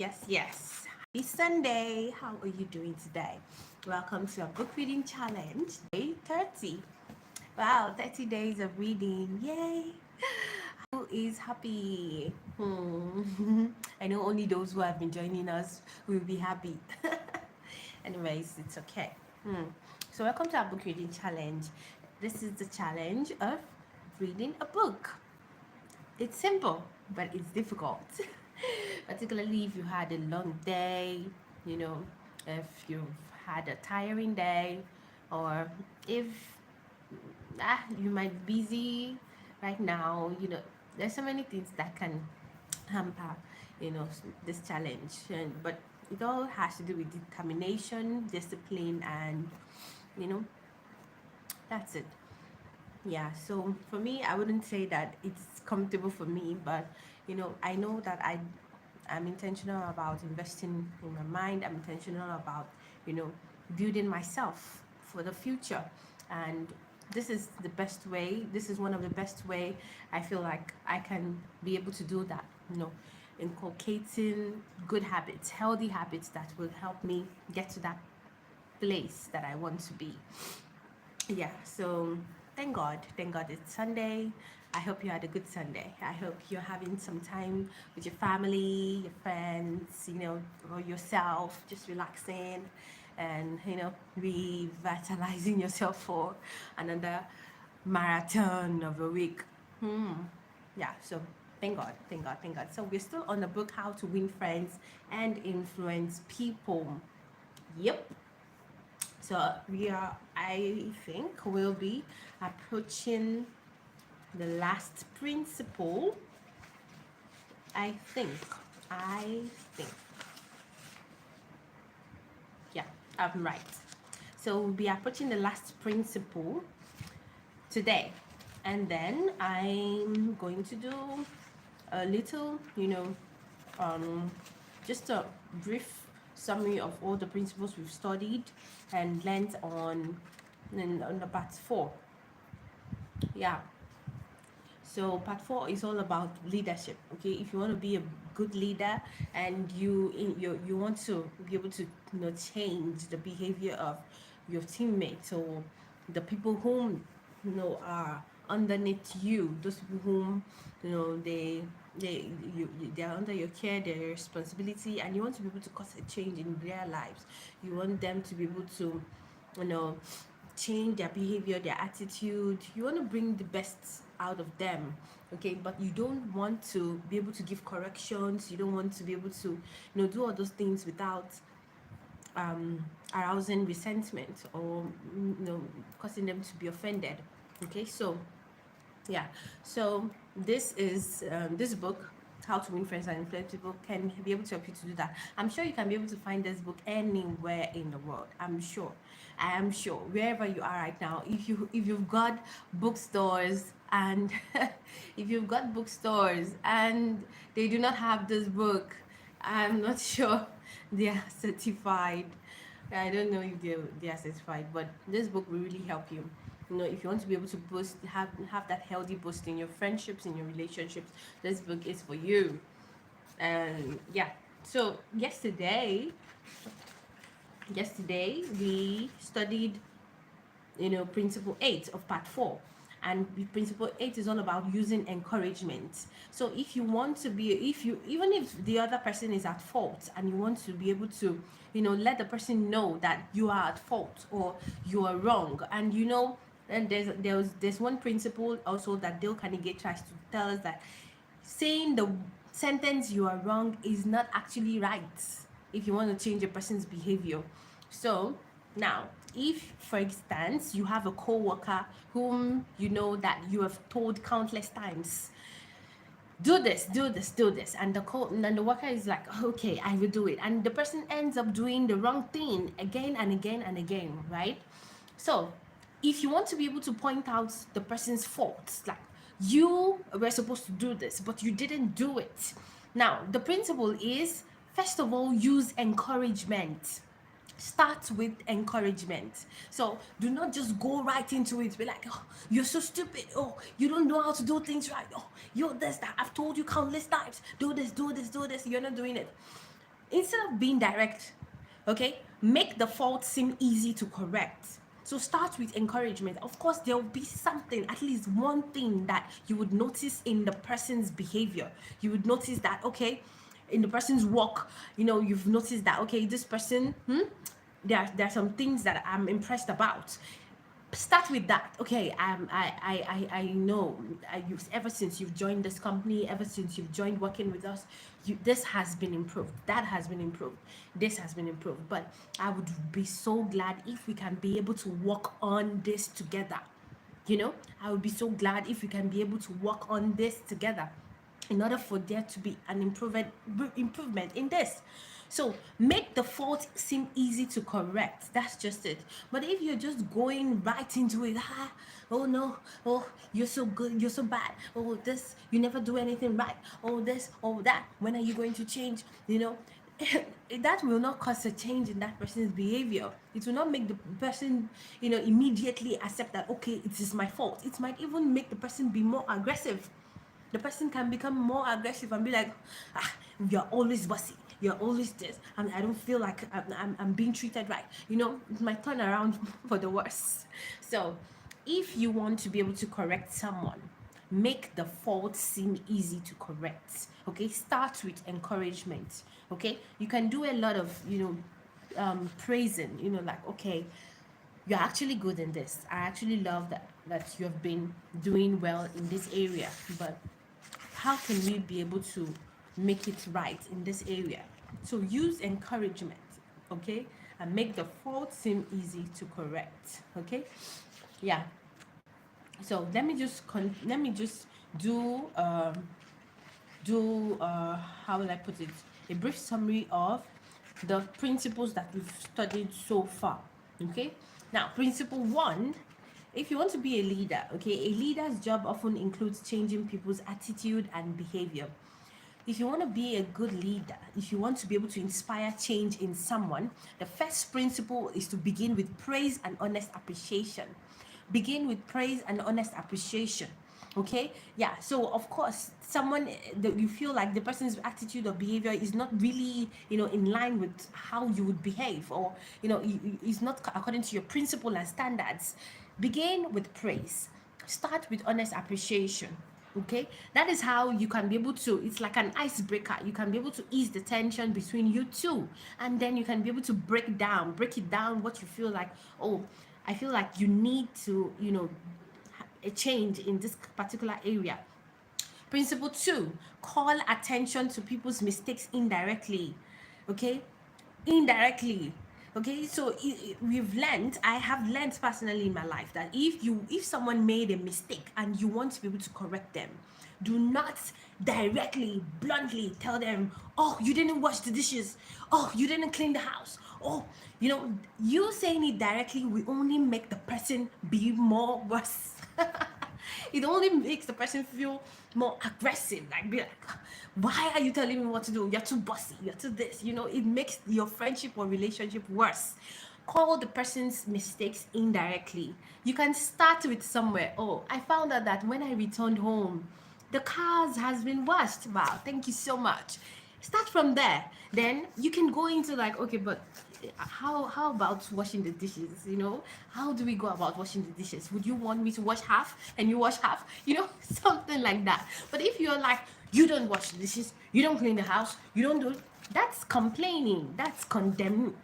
Yes. Happy Sunday. How are you doing today? Welcome to our book reading challenge, day 30. Wow, 30 days of reading. Yay. Who is happy? I know only those who have been joining us will be happy. Anyways, it's okay. So, welcome to our book reading challenge. This is the challenge of reading a book. It's simple, but it's difficult. Particularly if you had a long day, you know, if you've had a tiring day, or if you might be busy right now, there's so many things that can hamper, this challenge. But it all has to do with determination, discipline, and, you know, that's it. Yeah, so for me, I wouldn't say that it's comfortable for me, but I know that I'm intentional about investing in my mind. I'm intentional about you know building myself for the future, and this is the best way. This is one of the best way I feel like I can be able to do that. Inculcating good habits, healthy habits that will help me get to that place that I want to be. Yeah, so thank god it's Sunday. I hope you had a good Sunday. I hope you're having some time with your family, your friends, or yourself, just relaxing and revitalizing yourself for another marathon of a week. Yeah, so thank god. So we're still on the book How to Win Friends and Influence People. Yep. So I think we'll be approaching the last principle. I think, I think, yeah, I'm right. So we'll be approaching the last principle today. And then I'm going to do a little, just a brief summary of all the principles we've studied and learned on the part 4. Yeah, so part 4 is all about leadership. Okay, if you want to be a good leader and you want to be able to change the behavior of your teammates or the people whom are underneath you, those people whom they're under your care, their responsibility, and you want to be able to cause a change in their lives. You want them to be able to you know change their behavior, their attitude. You want to bring the best out of them. Okay, but you don't want to be able to give corrections. You don't want to be able to do all those things without arousing resentment or causing them to be offended. Okay, so yeah, so this book, How to Win Friends and Influence People, can be able to help you to do that. I'm sure you can be able to find this book anywhere in the world. I am sure wherever you are right now, if you've got bookstores and if you've got bookstores and they do not have this book, I'm not sure they are certified. I don't know if they are certified, but this book will really help you. If you want to be able to have that healthy boost in your friendships, in your relationships, this book is for you. And yeah, so yesterday we studied principle 8 of part 4, and principle 8 is all about using encouragement. So if you want to be, even if the other person is at fault and you want to be able to let the person know that you are at fault or you are wrong, and and there's one principle also that Dale Carnegie tries to tell us, that saying the sentence "you are wrong" is not actually right if you want to change a person's behavior. So now, if for instance you have a co-worker whom you know that you have told countless times, do this, and the worker is like, okay, I will do it, and the person ends up doing the wrong thing again and again and again, right? So if you want to be able to point out the person's faults, like, you were supposed to do this but you didn't do it. Now the principle is, first of all, use encouragement. Start with encouragement. So do not just go right into it. Be like, oh, you're so stupid. Oh, you don't know how to do things right. Oh, you're this, that. I've told you countless times. Do this. You're not doing it. Instead of being direct, okay, make the fault seem easy to correct. So start with encouragement. Of course, there will be something, at least one thing that you would notice in the person's behavior. You would notice that, okay, in the person's walk, you've noticed that, okay, this person, there are some things that I'm impressed about. Start with that. Okay, I know, ever since you've joined this company, ever since you've joined working with us, this has been improved, that has been improved, this has been improved, but I would be so glad if we can be able to work on this together. I would be so glad if we can be able to work on this together in order for there to be an improvement in this. So make the fault seem easy to correct. That's just it. But if you're just going right into it, oh no, oh, you're so good, you're so bad, oh, this, you never do anything right, oh, this, oh, that, when are you going to change? That will not cause a change in that person's behavior. It will not make the person, immediately accept that, okay, it is my fault. It might even make the person be more aggressive. The person can become more aggressive and be like, you're always bossy, you're always this, and I don't feel like I'm being treated right. It might turn around for the worse. So if you want to be able to correct someone, make the fault seem easy to correct. Okay, start with encouragement. Okay, you can do a lot of praising, like, okay, you're actually good in this. I actually love that you have been doing well in this area, but how can we be able to make it right in this area? So use encouragement, okay, and make the fault seem easy to correct. Okay, yeah. So let me just do how will I put it, a brief summary of the principles that we've studied so far. Okay, now principle 1, if you want to be a leader, okay, a leader's job often includes changing people's attitude and behavior. If you want to be a good leader, if you want to be able to inspire change in someone, the first principle is to begin with praise and honest appreciation. Begin with praise and honest appreciation. Okay, yeah. So of course, someone that you feel like the person's attitude or behavior is not really in line with how you would behave, or is not according to your principle and standards, begin with praise. Start with honest appreciation. Okay, that is how you can be able to, it's like an icebreaker, you can be able to ease the tension between you two, and then you can be able to break it down what you feel like. Oh, I feel like you need to a change in this particular area. Principle 2, call attention to people's mistakes indirectly. Okay, indirectly. Okay, so I have learned personally in my life that if someone made a mistake and you want to be able to correct them, do not directly, bluntly tell them, oh, you didn't wash the dishes, oh, you didn't clean the house, oh, you saying it directly will only make the person be more worse. It only makes the person feel more aggressive, like, be like, why are you telling me what to do? You're too bossy, you're too this. It makes your friendship or relationship worse. Call the person's mistakes indirectly. You can start with somewhere. Oh, I found out that when I returned home, the cars has been washed. Wow, thank you so much. Start from there. Then you can go into like, okay, but how about washing the dishes? How do we go about washing the dishes? Would you want me to wash half and you wash half? Something like that. But if you're like, you don't wash the dishes, you don't clean the house, you don't do, that's complaining, that's condemning,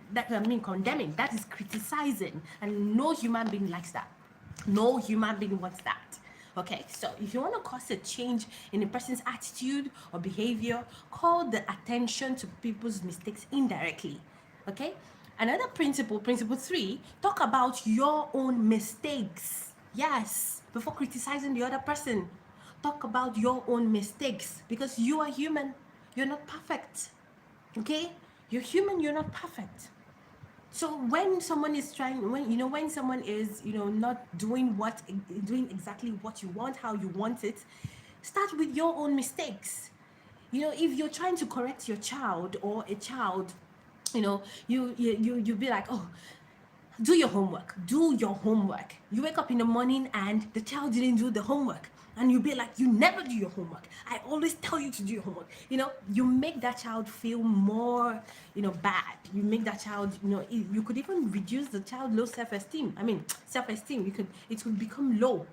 condemning, that is criticizing, and no human being likes that. No human being wants that. Okay, so if you want to cause a change in a person's attitude or behavior, call the attention to people's mistakes indirectly. Okay, another principle 3, talk about your own mistakes. Yes, before criticizing the other person, talk about your own mistakes, because you are human, you're not perfect. Okay, you're human, you're not perfect. So when someone is when someone is not doing exactly what you want, how you want it, start with your own mistakes. If you're trying to correct your child or a child, you be like, oh, do your homework. You wake up in the morning and the child didn't do the homework. and you'll be like, you never do your homework, I always tell you to do your homework. You make that child feel more, bad. You make that child, you could even reduce the child low self-esteem. Self-esteem, it could become low.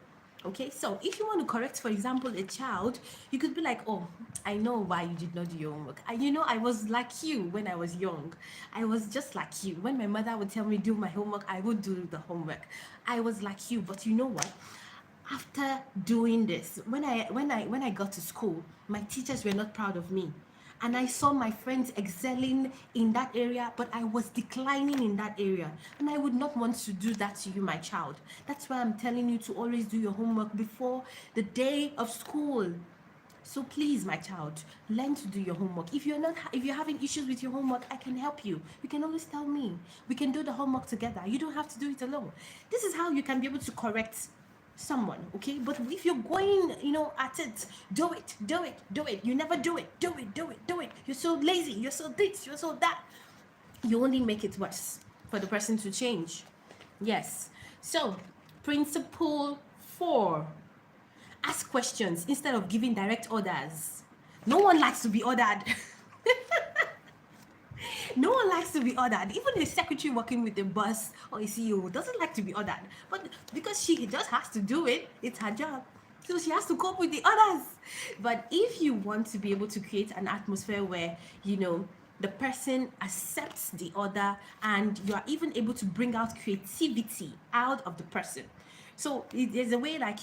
Okay, so if you want to correct, for example, a child, you could be like, oh, I know why you did not do your homework. I was like you when I was young. I was just like you. When my mother would tell me do my homework, I would do the homework. I was like you. But you know what? After doing this, when I got to school, my teachers were not proud of me, and I saw my friends excelling in that area, but I was declining in that area, and I would not want to do that to you, my child. That's why I'm telling you to always do your homework before the day of school. So please, my child, learn to do your homework. If you're having issues with your homework, I can help you. You can always tell me. We can do the homework together. You don't have to do it alone. This is how you can be able to correct someone, okay? But if you're going, at it, do it. You never do it. Do it. You're so lazy. You're so this. You're so that. You only make it worse for the person to change. Yes. So, principle 4. Ask questions instead of giving direct orders. No one likes to be ordered. No one likes to be ordered. Even a secretary working with a boss or a CEO doesn't like to be ordered. But because she just has to do it, it's her job. So she has to cope with the others. But if you want to be able to create an atmosphere where, the person accepts the order and you are even able to bring out creativity out of the person. So there's a way like,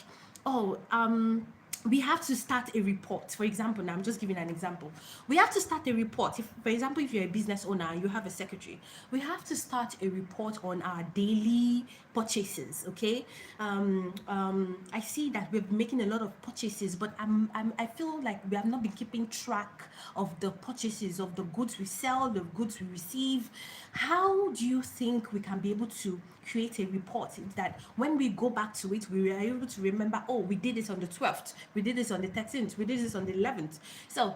we have to start a report. For example, now I'm just giving an example. We have to start a report. For example, if you're a business owner and you have a secretary, we have to start a report on our daily purchases. Okay. I see that we're making a lot of purchases, but I feel like we have not been keeping track of the purchases, of the goods we sell, the goods we receive. How do you think we can be able to create a report that when we go back to it, we are able to remember, oh, we did this on the 12th, we did this on the 13th, we did this on the 11th. So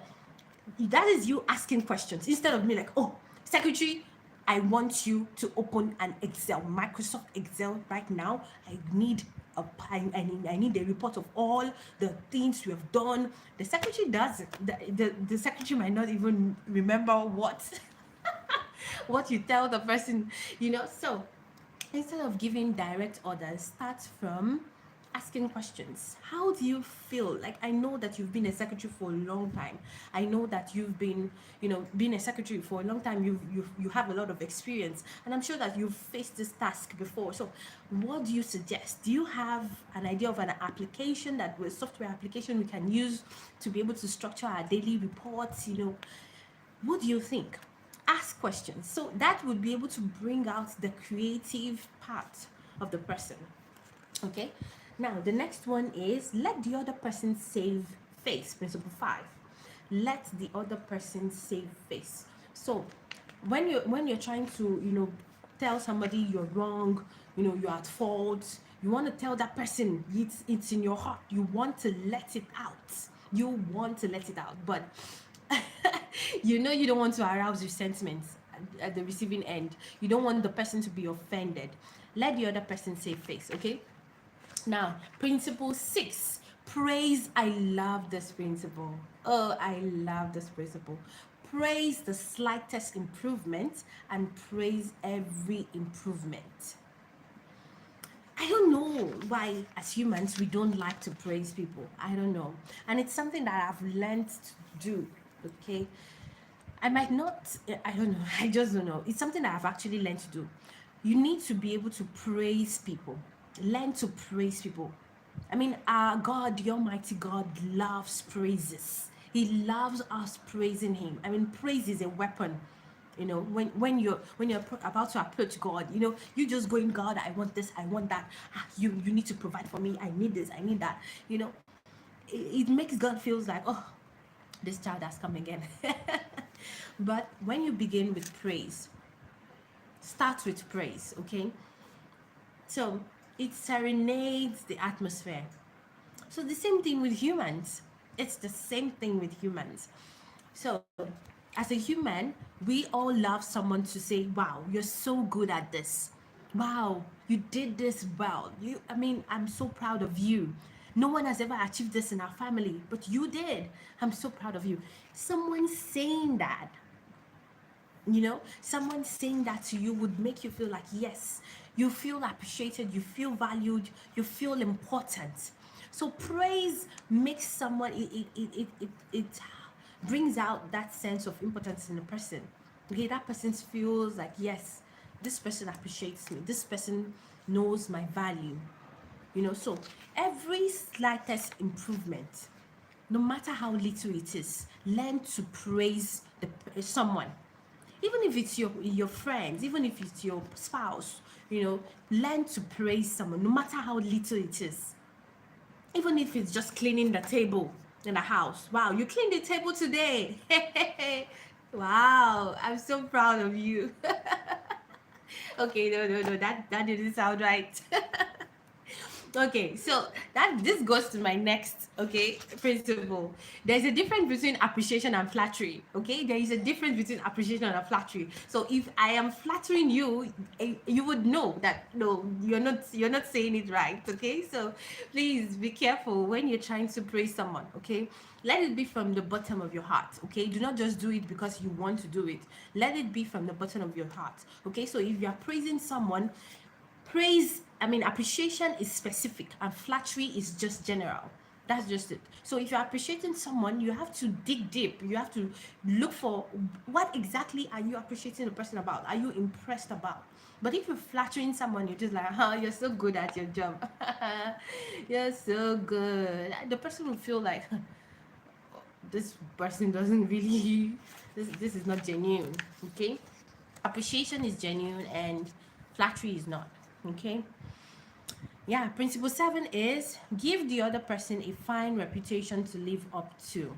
that is you asking questions instead of me like, oh, secretary, I want you to open an Excel, Microsoft Excel right now. I need I need a report of all the things you have done. The secretary does it. The secretary might not even remember what you tell the person, So instead of giving direct orders, start from asking questions. How do you feel? Like, I know that you've been a secretary for a long time. I know that you've been, been a secretary for a long time. You have a lot of experience, and I'm sure that you've faced this task before. So what do you suggest? Do you have an idea of an application, that with software application we can use to be able to structure our daily reports? What do you think? Ask questions. So that would be able to bring out the creative part of the person. Okay. Now the next one is let the other person save face. Principle 5. Let the other person save face. So when you're trying to tell somebody you're wrong, you're at fault, you want to tell that person it's in your heart. You want to let it out. But you don't want to arouse resentment at the receiving end. You don't want the person to be offended. Let the other person save face, okay? Now, principle 6, praise. I love this principle. Oh, I love this principle. Praise the slightest improvement and praise every improvement. I don't know why, as humans, we don't like to praise people. I don't know. And it's something that I've learned to do, okay? I might not, I don't know. I just don't know. It's something that I've actually learned to do. You need to be able to praise people. Learn to praise people. Our God, the Almighty God, loves praises. He loves us praising Him. Praise is a weapon. When you're about to approach God, you just going, God, I want this, I want that. You need to provide for me. I need this, I need that. It makes God feels like, oh, this child has come again. But when you begin with praise, start with praise, okay? So it serenades the atmosphere. So the same thing with humans. It's the same thing with humans. So as a human, we all love someone to say, wow, you're so good at this. Wow, you did this well. I'm so proud of you. No one has ever achieved this in our family, but you did. I'm so proud of you. Someone saying that, someone saying that to you would make you feel like, yes, you feel appreciated, you feel valued, you feel important. So praise makes someone, it brings out that sense of importance in a person. Okay, that person feels like, yes, this person appreciates me, this person knows my value. So every slightest improvement, no matter how little it is, learn to praise someone. Even if it's your friends, even if it's your spouse, learn to praise someone, no matter how little it is. Even if it's just cleaning the table in the house. Wow, you cleaned the table today. Wow, I'm so proud of you. Okay, no, that didn't sound right. Okay, so this goes to my next principle. There's a difference between appreciation and flattery. Okay, there is a difference between appreciation and flattery. So if I am flattering you, you would know that no, you're not saying it right. Okay, so please be careful when you're trying to praise someone. Okay, let it be from the bottom of your heart. Okay, do not just do it because you want to do it. Let it be from the bottom of your heart. Okay, so if you are praising someone, appreciation is specific and flattery is just general. That's just it. So if you're appreciating someone, you have to dig deep. You have to look for what exactly are you appreciating the person about? Are you impressed about? But if you're flattering someone, you're just like, oh, you're so good at your job. You're so good. The person will feel like, this person doesn't really, this is not genuine. Okay, appreciation is genuine and flattery is not. Okay, yeah. Principle 7 is give the other person a fine reputation to live up to.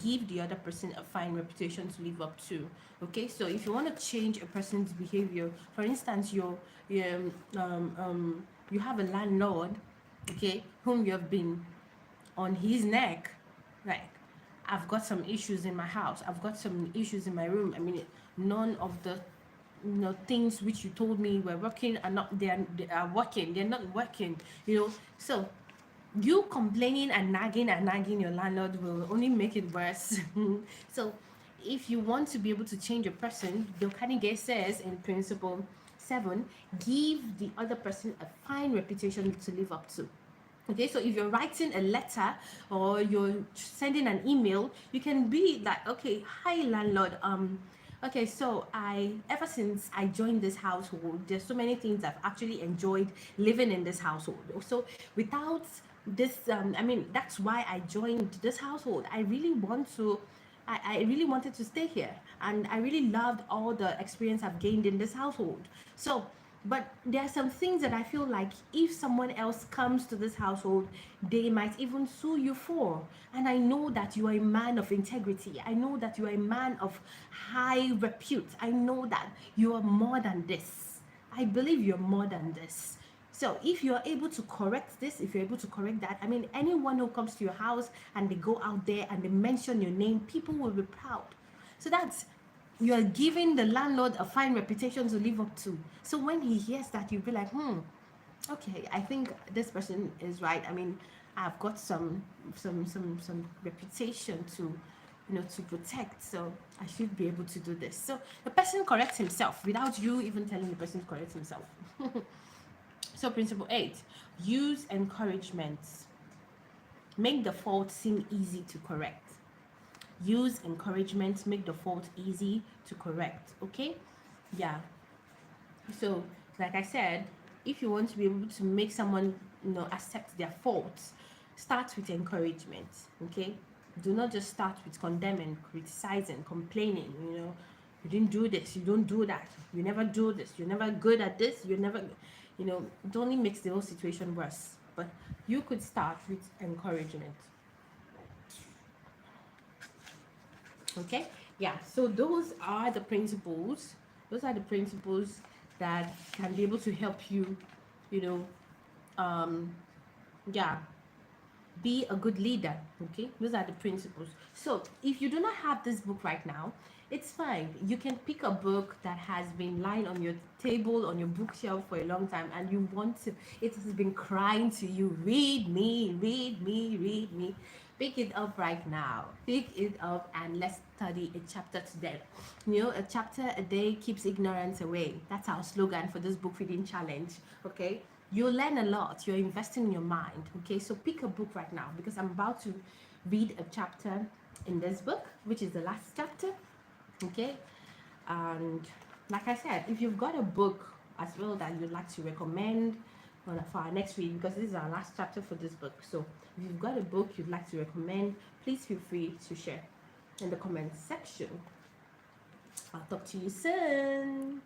Give the other person a fine reputation to live up to. Okay, so if you want to change a person's behavior, for instance, you have a landlord, okay, whom you have been on his neck, like, I've got some issues in my house, I've got some issues in my room. None of the things which you told me were working are not, they are working, they're not working. So you complaining and nagging your landlord will only make it worse. So if you want to be able to change a person, the Carnegie says in principle 7, give the other person a fine reputation to live up to. Okay, so if you're writing a letter or you're sending an email, you can be like, okay, hi landlord, okay, so ever since I joined this household, there's so many things I've actually enjoyed living in this household. So without this, that's why I joined this household. I really really wanted to stay here, and I really loved all the experience I've gained in this household. So, but there are some things that I feel like if someone else comes to this household, they might even sue you for. And I know that you are a man of integrity. I know that you are a man of high repute. I know that you are more than this. I believe you're more than this. So if you're able to correct this, if you're able to correct that, anyone who comes to your house and they go out there and they mention your name, people will be proud. So that's, you're giving the landlord a fine reputation to live up to. So when he hears that, you'll be like, okay, I think this person is right. I've got some reputation to protect, so I should be able to do this. So the person corrects himself without you even telling the person to correct himself. So principle 8, use encouragement. Make the fault seem easy to correct. Use encouragement, make the fault easy to correct. Okay, yeah. So like I said, if you want to be able to make someone accept their faults, start with encouragement. Okay, do not just start with condemning, criticizing, complaining. You didn't do this, you don't do that, you never do this, you're never good at this, you're never, it only makes the whole situation worse. But you could start with encouragement. Okay, yeah. So those are the principles that can be able to help you, yeah, be a good leader. Okay, those are the principles. So if you do not have this book right now, It's fine. You can pick a book that has been lying on your table, on your bookshelf for a long time, and you want to, it has been crying to you, read me, read me, read me. Pick it up right now. Pick it up and let's study a chapter today. You know, a chapter a day keeps ignorance away. That's our slogan for this book reading challenge. Okay. You'll learn a lot. You're investing in your mind. Okay. So pick a book right now because I'm about to read a chapter in this book, which is the last chapter. Okay. And like I said, if you've got a book as well that you'd like to recommend for our next read, because this is our last chapter for this book, so if you've got a book you'd like to recommend, please feel free to share in the comments section. I'll talk to you soon.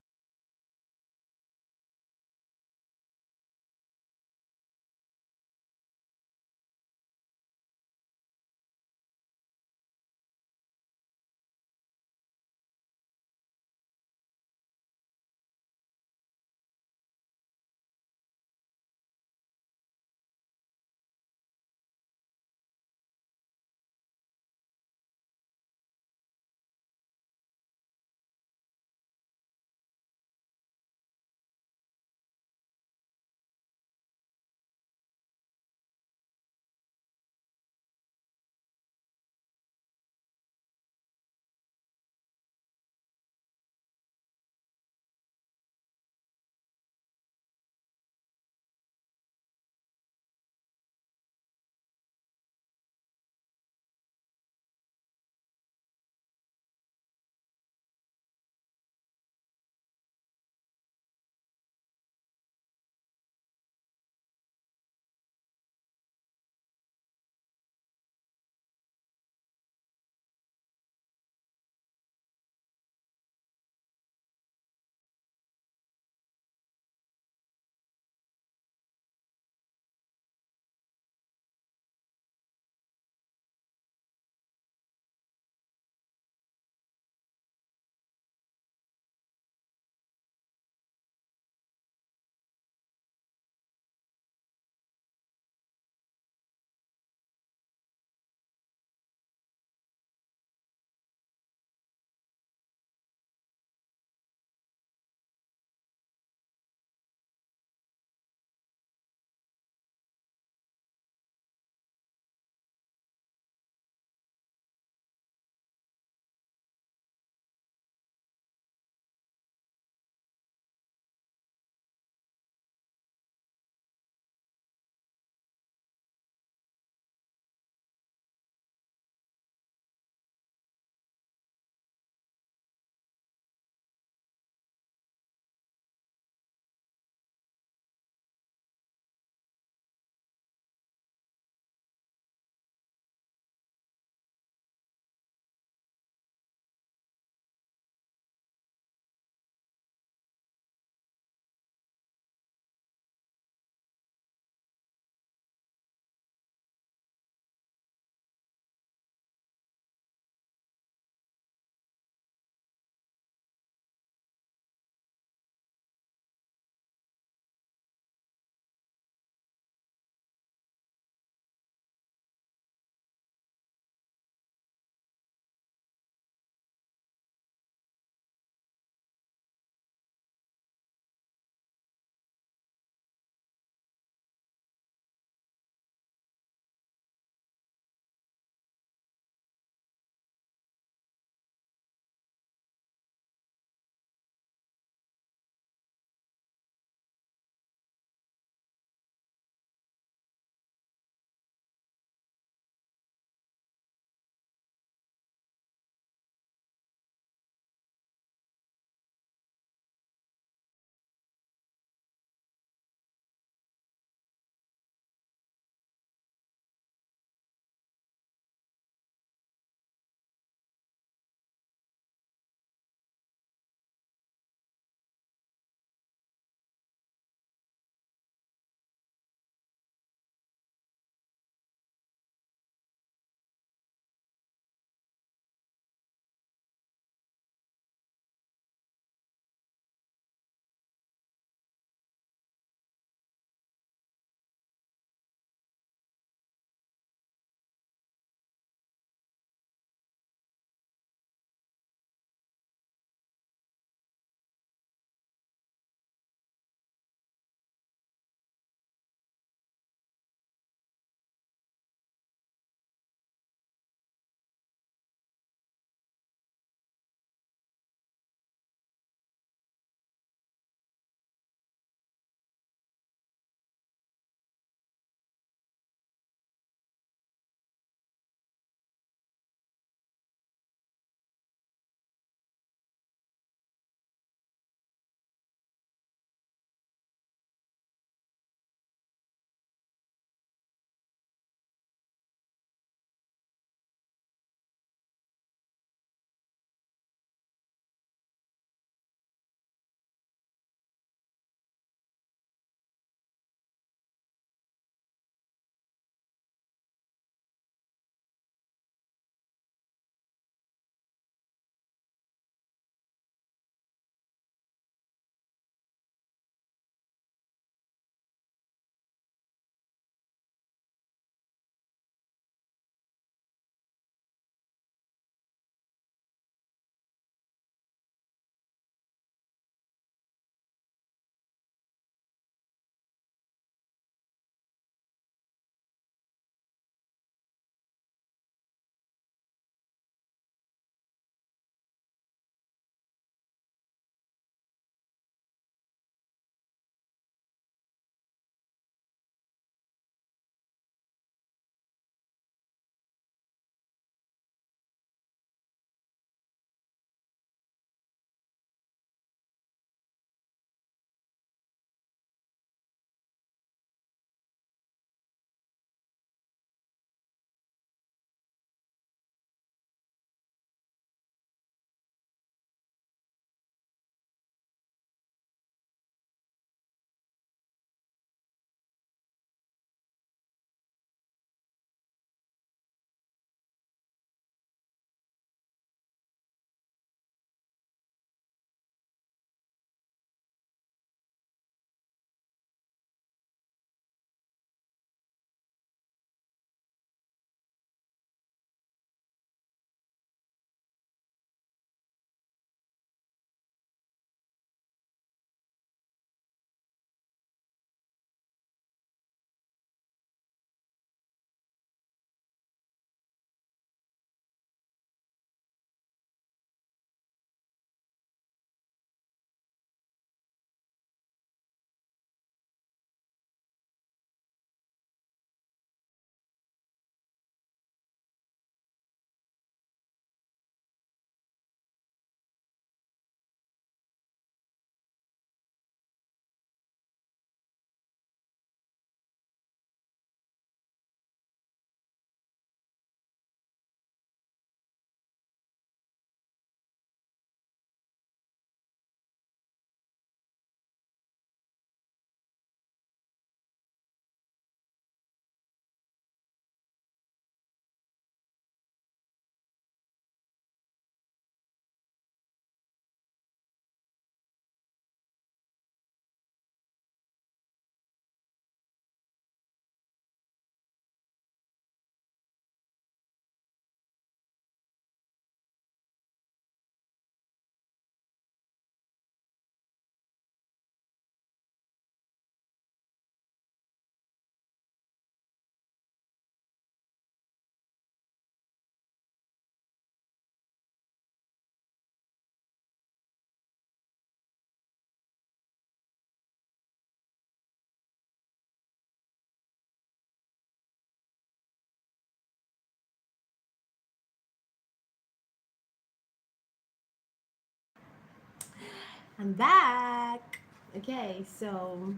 I'm back. Okay, so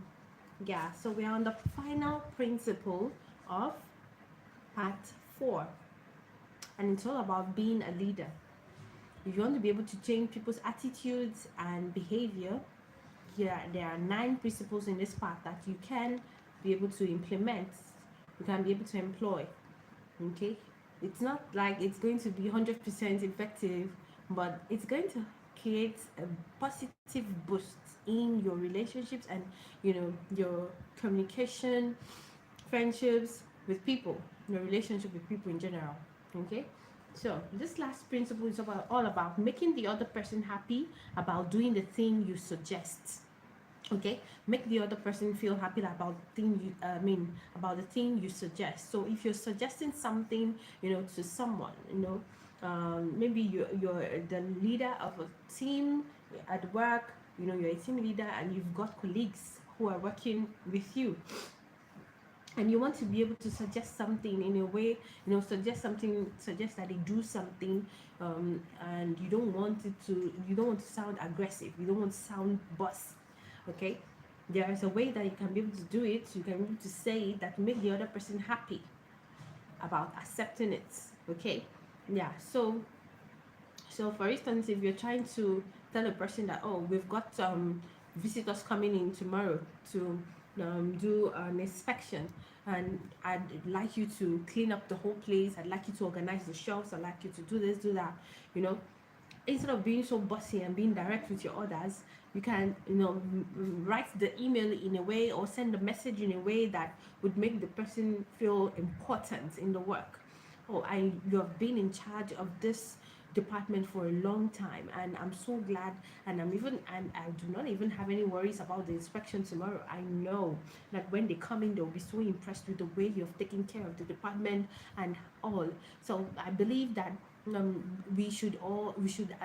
yeah, so we're on the final principle of part 4, and it's all about being a leader. If you want to be able to change people's attitudes and behavior, here there are 9 principles in this part that you can be able to implement, you can be able to employ. Okay, it's not like it's going to be 100% effective, but it's going to create a positive boost in your relationships and your communication, friendships with people, your relationship with people in general. Okay, so this last principle is about all about making the other person happy about doing the thing you suggest. Okay, make the other person feel happy about about the thing you suggest. So if you're suggesting something to someone, maybe you're the leader of a team at work, you're a team leader and you've got colleagues who are working with you, and you want to be able to suggest something in a way, suggest that they do something, and you don't want to sound aggressive, you don't want to sound boss. Okay, there is a way that you can be able to do it. You can be able to say it that make the other person happy about accepting it. Okay, yeah. So for instance, if you're trying to tell a person that, oh, we've got visitors coming in tomorrow to do an inspection, and I'd like you to clean up the whole place, I'd like you to organize the shelves, I'd like you to do this, do that, instead of being so bossy and being direct with your orders, you can write the email in a way or send the message in a way that would make the person feel important in the work. Oh, you have been in charge of this department for a long time, and I'm so glad, and I do not even have any worries about the inspection tomorrow. I know that when they come in, they'll be so impressed with the way you've taken care of the department and all. So I believe that we should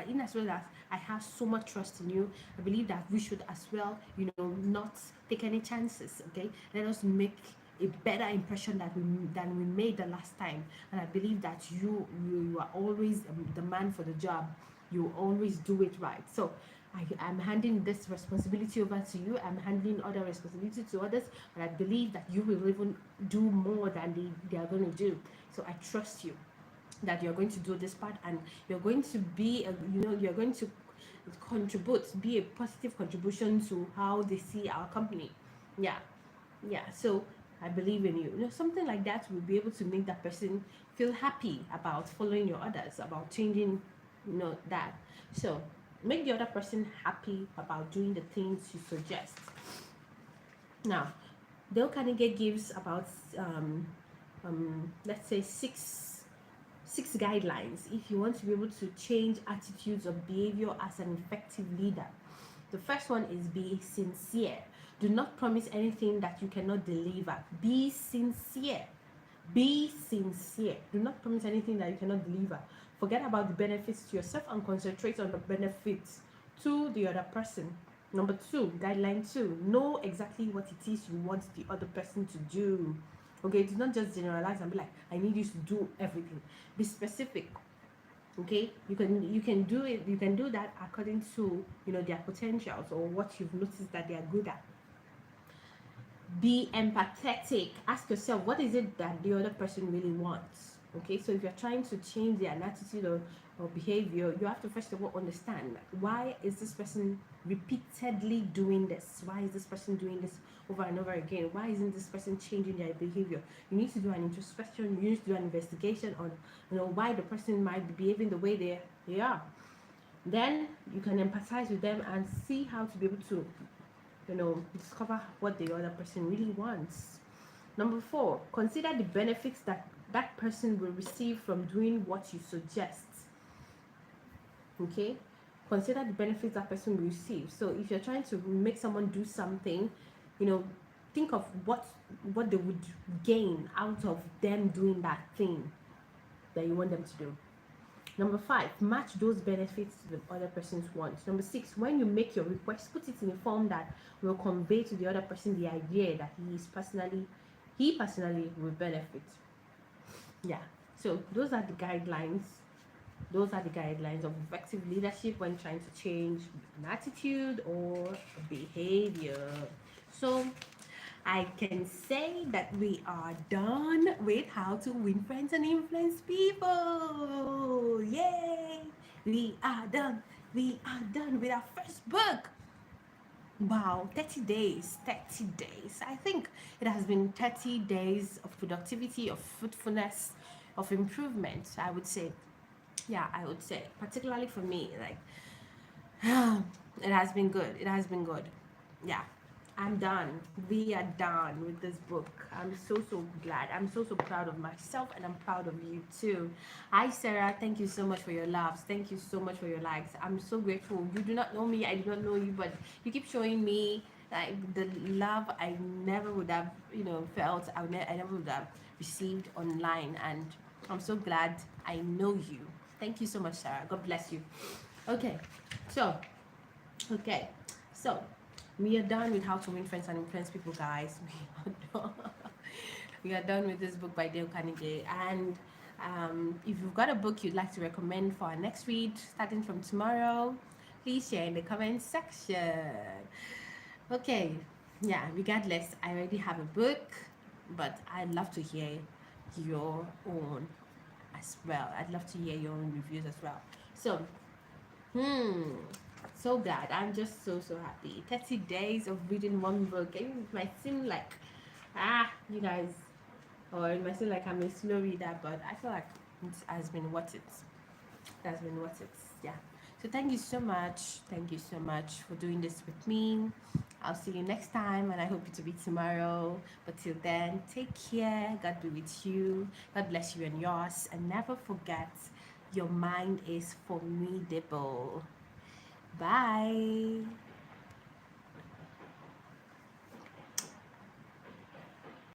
in as well as I have so much trust in you, I believe that we should as well not take any chances. Okay, let us make a better impression than we made the last time, and I believe that you are always the man for the job. You always do it right. So I'm handing this responsibility over to you. I'm handing other responsibility to others, but I believe that you will even do more than they are going to do. So I trust you that you're going to do this part, and you're going to you're going to be a positive contribution to how they see our company. Yeah, yeah. So I believe in you. Something like that will be able to make that person feel happy about following your orders, about changing, that. So make the other person happy about doing the things you suggest. Now, Dale Carnegie gives about let's say six guidelines if you want to be able to change attitudes or behavior as an effective leader. The first one is be sincere. Do not promise anything that you cannot deliver. Be sincere. Be sincere. Do not promise anything that you cannot deliver. Forget about the benefits to yourself and concentrate on the benefits to the other person. Number 2, guideline 2, know exactly what it is you want the other person to do. Okay, do not just generalize and be like, I need you to do everything. Be specific. Okay, you can do it. You can do that according to their potentials or what you've noticed that they are good at. Be empathetic. Ask yourself, what is it that the other person really wants? Okay, so if you're trying to change their attitude or behavior, you have to first of all understand, why is this person repeatedly doing this? Why is this person doing this over and over again? Why isn't this person changing their behavior? You need to do an introspection. You need to do an investigation on why the person might be behaving the way they are. Then you can empathize with them and see how to be able to discover what the other person really wants. Number 4, consider the benefits that person will receive from doing what you suggest. Okay, consider the benefits that person will receive. So if you're trying to make someone do something, think of what they would gain out of them doing that thing that you want them to do. Number 5, match those benefits to the other person's wants. Number 6, when you make your request, put it in a form that will convey to the other person the idea that he personally will benefit. Yeah. So those are the guidelines Those are the guidelines of effective leadership when trying to change an attitude or behavior. So I can say that we are done with how to win friends and influence people. Yay! We are done. We are done with our first book. Wow, 30 days, 30 days. I think it has been 30 days of productivity, of fruitfulness, of improvement, I would say. Yeah, I would say, particularly for me, like it has been good. It has been good. Yeah, I'm done. We are done with this book. I'm so glad. I'm so proud of myself, and I'm proud of you too. Hi Sarah, thank you so much for your loves. Thank you so much for your likes. I'm so grateful. You do not know me, I do not know you, but you keep showing me like the love I never would have, felt. I never would have received online, and I'm so glad I know you. Thank you so much, Sarah. God bless you. Okay, so okay, so we are done with how to win friends and influence people, guys. We are done. We are done with this book by Dale Carnegie. And if you've got a book you'd like to recommend for our next read, starting from tomorrow, please share in the comment section. Okay, yeah, regardless, I already have a book, but I'd love to hear your own as well. I'd love to hear your own reviews as well. So, Hmm. So glad. I'm just so happy. 30 days of reading one book. It might seem like, you guys, or it might seem like I'm a slow reader, but I feel like it has been worth it. It has been worth it. Yeah. So thank you so much. Thank you so much for doing this with me. I'll see you next time, and I hope it to be tomorrow. But till then, take care. God be with you. God bless you and yours. And never forget, your mind is formidable. Bye.